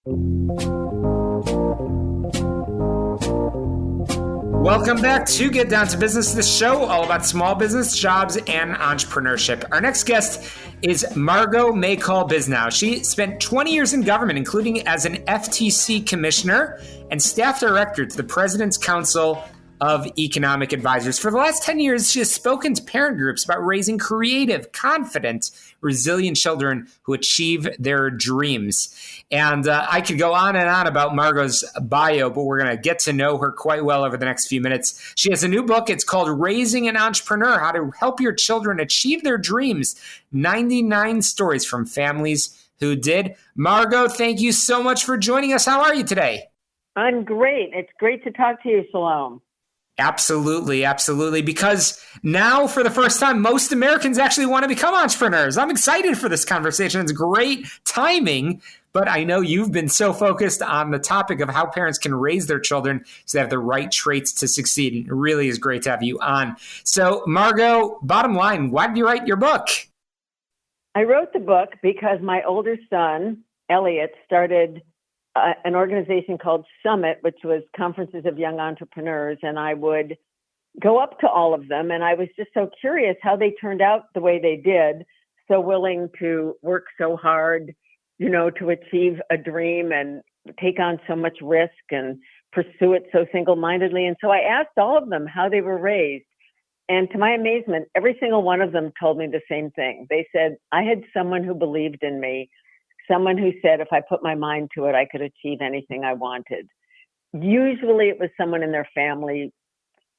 Welcome back to Get Down to Business, the show all about small business, jobs, and entrepreneurship. Our next guest is Margot Machol Bisnow. She spent 20 years in government, including as an FTC commissioner and staff director to the President's Council of Economic Advisors. For the last 10 years, she has spoken to parent groups about raising creative, confident, resilient children who achieve their dreams. And I could go on and on about Margot's bio, but we're going to get to know her quite well over the next few minutes. She has a new book. It's called Raising an Entrepreneur, How to Help Your Children Achieve Their Dreams, 99 Stories from Families Who Did. Margot, thank you so much for joining us. How are you today? I'm great. It's great to talk to you, Shalom. Absolutely, absolutely. Because now, for the first time, most Americans actually want to become entrepreneurs. I'm excited for this conversation. It's great timing, but I know you've been so focused on the topic of how parents can raise their children so they have the right traits to succeed. It really is great to have you on. So, Margot, bottom line, why did you write your book? I wrote the book because my older son, Elliot, started an organization called Summit, which was Conferences of Young Entrepreneurs, and I would go up to all of them, and I was just so curious how they turned out the way they did, so willing to work so hard, to achieve a dream and take on so much risk and pursue it so single-mindedly. And so I asked all of them how they were raised, and to my amazement, every single one of them told me the same thing. They said, I had someone who believed in me, someone who said if I put my mind to it, I could achieve anything I wanted. Usually it was someone in their family,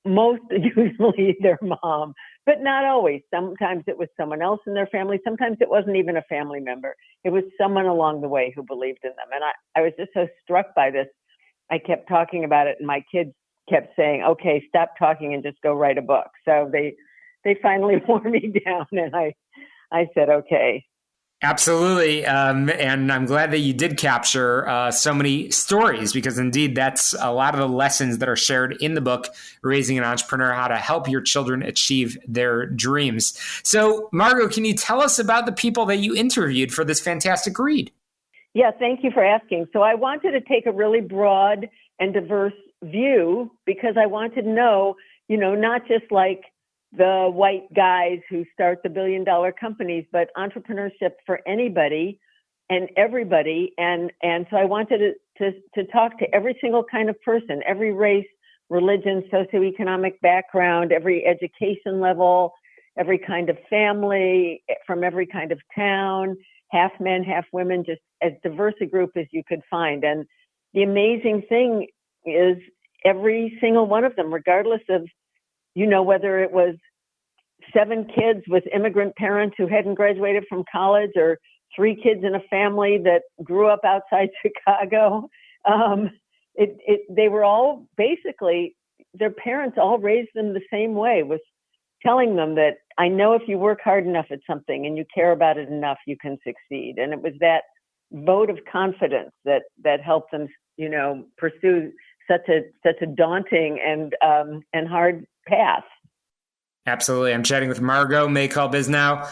most usually their mom, but not always. Sometimes it was someone else in their family. Sometimes it wasn't even a family member. It was someone along the way who believed in them. And I was just so struck by this. I kept talking about it, and my kids kept saying, okay, stop talking and just go write a book. So they finally wore me down, and I said, okay. Absolutely. And I'm glad that you did capture so many stories, because indeed that's a lot of the lessons that are shared in the book, Raising an Entrepreneur, How to Help Your Children Achieve Their Dreams. So, Margot, can you tell us about the people that you interviewed for this fantastic read? Yeah, thank you for asking. So I wanted to take a really broad and diverse view because I wanted to know, not just like the white guys who start the billion-dollar companies, but entrepreneurship for anybody and everybody. And so I wanted to talk to every single kind of person, every race, religion, socioeconomic background, every education level, every kind of family, from every kind of town, half men, half women, just as diverse a group as you could find. And the amazing thing is every single one of them, regardless of whether it was 7 kids with immigrant parents who hadn't graduated from college or 3 kids in a family that grew up outside Chicago. They were all basically, their parents all raised them the same way, was telling them that I know if you work hard enough at something and you care about it enough, you can succeed. And it was that vote of confidence that helped them, pursue such a daunting and hard path. Absolutely. I'm chatting with Margot Machol Bisnow,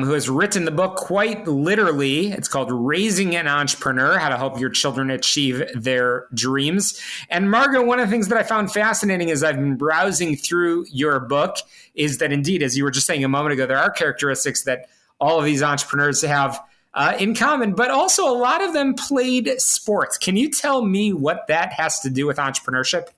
who has written the book quite literally. It's called Raising an Entrepreneur, How to Help Your Children Achieve Their Dreams. And Margot, one of the things that I found fascinating as I've been browsing through your book is that indeed, as you were just saying a moment ago, there are characteristics that all of these entrepreneurs have in common, but also a lot of them played sports. Can you tell me what that has to do with entrepreneurship?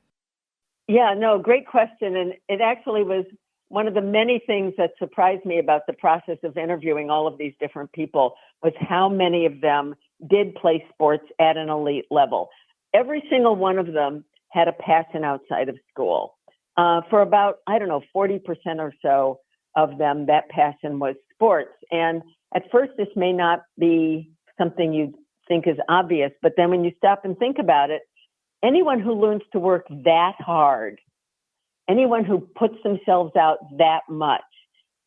Yeah, no, great question. And it actually was one of the many things that surprised me about the process of interviewing all of these different people was how many of them did play sports at an elite level. Every single one of them had a passion outside of school. For about, 40% or so of them, that passion was sports. And at first, this may not be something you think is obvious, but then when you stop and think about it, anyone who learns to work that hard, anyone who puts themselves out that much,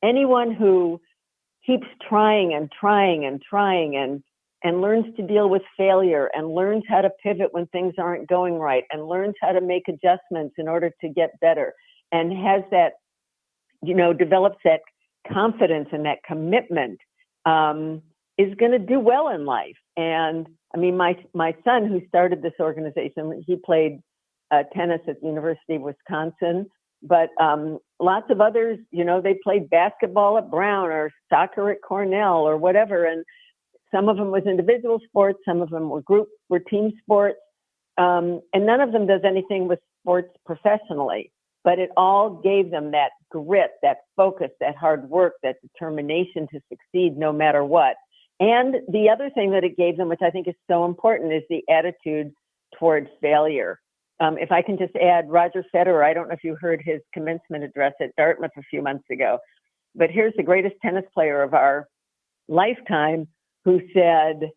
anyone who keeps trying and trying and trying and learns to deal with failure and learns how to pivot when things aren't going right and learns how to make adjustments in order to get better and has that, develops that confidence and that commitment, is going to do well in life. And I mean, my son who started this organization, he played tennis at the University of Wisconsin, but lots of others, they played basketball at Brown or soccer at Cornell or whatever. And some of them was individual sports, some of them were team sports, and none of them does anything with sports professionally. But it all gave them that grit, that focus, that hard work, that determination to succeed no matter what. And the other thing that it gave them, which I think is so important, is the attitude towards failure. If I can just add, Roger Federer, I don't know if you heard his commencement address at Dartmouth a few months ago, but here's the greatest tennis player of our lifetime who said,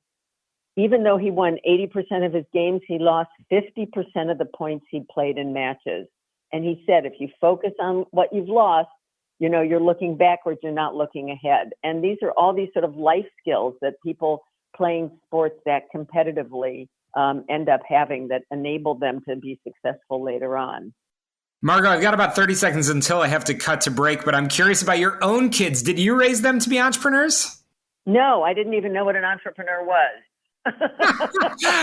even though he won 80% of his games, he lost 50% of the points he played in matches. And he said, if you focus on what you've lost, you're looking backwards, you're not looking ahead. And these are all these sort of life skills that people playing sports that competitively end up having that enable them to be successful later on. Margot, I've got about 30 seconds until I have to cut to break, but I'm curious about your own kids. Did you raise them to be entrepreneurs? No, I didn't even know what an entrepreneur was.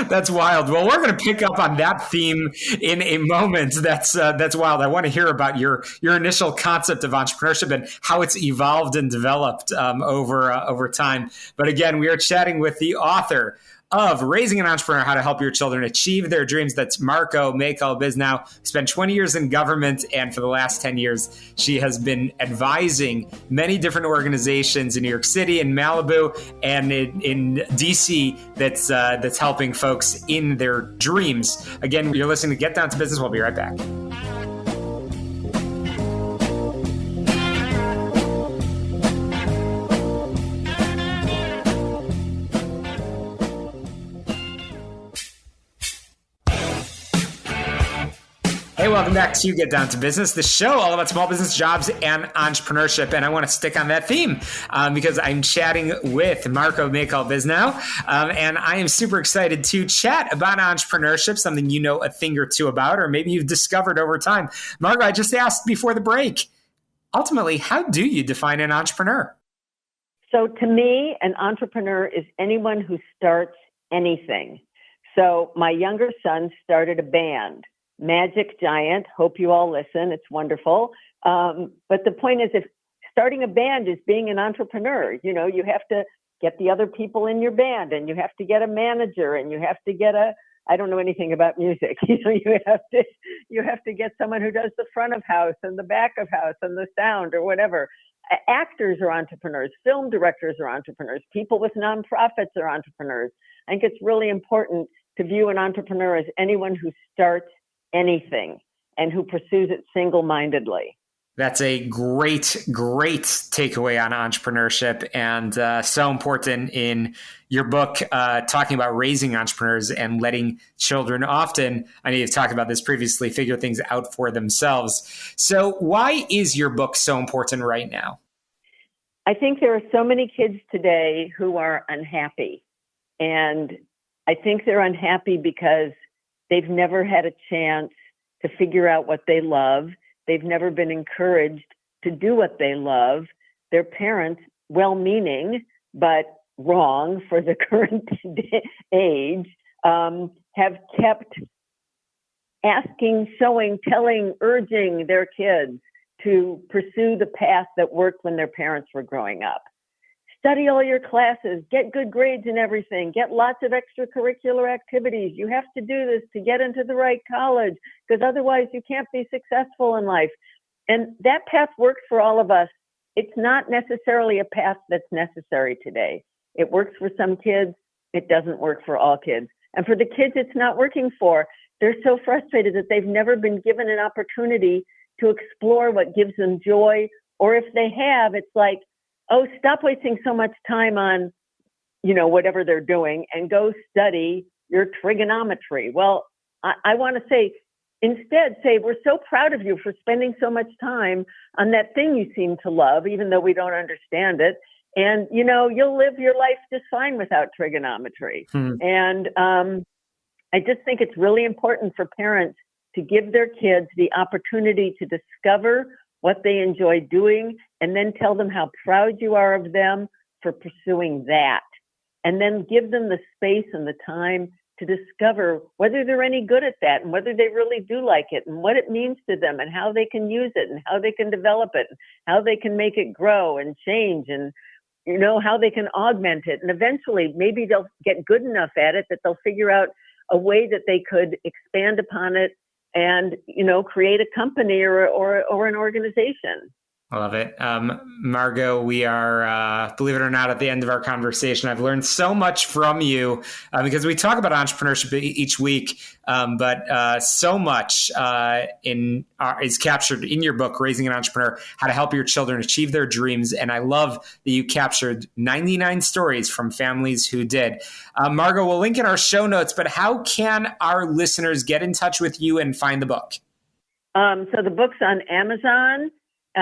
That's wild. Well, we're going to pick up on that theme in a moment. That's wild. I want to hear about your initial concept of entrepreneurship and how it's evolved and developed over time. But again, we are chatting with the author of Raising an Entrepreneur, How to Help Your Children Achieve Their Dreams. That's Margot Machol Bisnow. Spent 20 years in government, and for the last 10 years, she has been advising many different organizations in New York City and Malibu and in DC that's helping folks in their dreams. Again, you're listening to Get Down to Business. We'll be right back. Hey, welcome back to Get Down to Business, the show all about small business, jobs, and entrepreneurship. And I want to stick on that theme because I'm chatting with Margot Machol Bisnow. And I am super excited to chat about entrepreneurship, something you know a thing or two about, or maybe you've discovered over time. Margot, I just asked before the break, ultimately, how do you define an entrepreneur? So to me, an entrepreneur is anyone who starts anything. So my younger son started a band. Magic Giant. Hope you all listen. It's wonderful. But the point is, if starting a band is being an entrepreneur, you have to get the other people in your band, and you have to get a manager, and you have to get I don't know anything about music. You have to get someone who does the front of house and the back of house and the sound or whatever. Actors are entrepreneurs. Film directors are entrepreneurs. People with nonprofits are entrepreneurs. I think it's really important to view an entrepreneur as anyone who starts anything and who pursues it single-mindedly. That's a great takeaway on entrepreneurship, and so important in your book, talking about raising entrepreneurs and letting children often, I know you've talked about this previously, figure things out for themselves. So why is your book so important right now? I think there are so many kids today who are unhappy. And I think they're unhappy because they've never had a chance to figure out what they love. They've never been encouraged to do what they love. Their parents, well-meaning, but wrong for the current age, have kept asking, showing, telling, urging their kids to pursue the path that worked when their parents were growing up. Study all your classes, get good grades in everything, get lots of extracurricular activities. You have to do this to get into the right college, because otherwise you can't be successful in life. And that path works for all of us. It's not necessarily a path that's necessary today. It works for some kids. It doesn't work for all kids. And for the kids it's not working for, they're so frustrated that they've never been given an opportunity to explore what gives them joy. Or if they have, it's like, oh, stop wasting so much time on, whatever they're doing and go study your trigonometry. Well, I want to say, instead, we're so proud of you for spending so much time on that thing you seem to love, even though we don't understand it. And, you'll live your life just fine without trigonometry. And I just think it's really important for parents to give their kids the opportunity to discover what they enjoy doing, and then tell them how proud you are of them for pursuing that. and then give them the space and the time to discover whether they're any good at that and whether they really do like it and what it means to them and how they can use it and how they can develop it and how they can make it grow and change and, how they can augment it. And eventually maybe they'll get good enough at it that they'll figure out a way that they could expand upon it and, create a company or an organization. I love it. Margot, we are, believe it or not, at the end of our conversation. I've learned so much from you because we talk about entrepreneurship each week, but so much is captured in your book, Raising an Entrepreneur, How to Help Your Children Achieve Their Dreams. And I love that you captured 99 stories from families who did. Margot, we'll link in our show notes, but how can our listeners get in touch with you and find the book? So the book's on Amazon.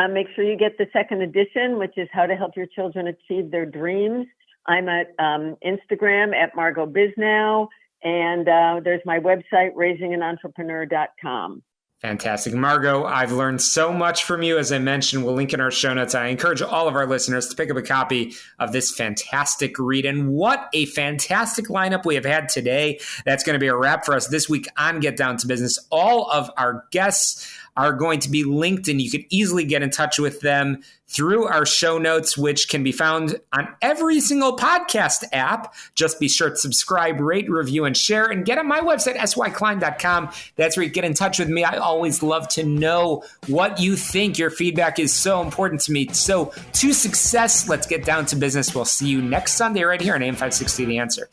Make sure you get the second edition, which is How to Help Your Children Achieve Their Dreams. I'm at Instagram at Margot Bisnow, and there's my website, raisinganentrepreneur.com. Fantastic. Margot, I've learned so much from you. As I mentioned, we'll link in our show notes. I encourage all of our listeners to pick up a copy of this fantastic read. And what a fantastic lineup we have had today. That's going to be a wrap for us this week on Get Down to Business. All of our guests are going to be linked, and you can easily get in touch with them through our show notes, which can be found on every single podcast app. Just be sure to subscribe, rate, review, and share, and get on my website, syklein.com. That's where you get in touch with me. I always love to know what you think. Your feedback is so important to me. So to success, let's get down to business. We'll see you next Sunday right here on AM 560 The Answer.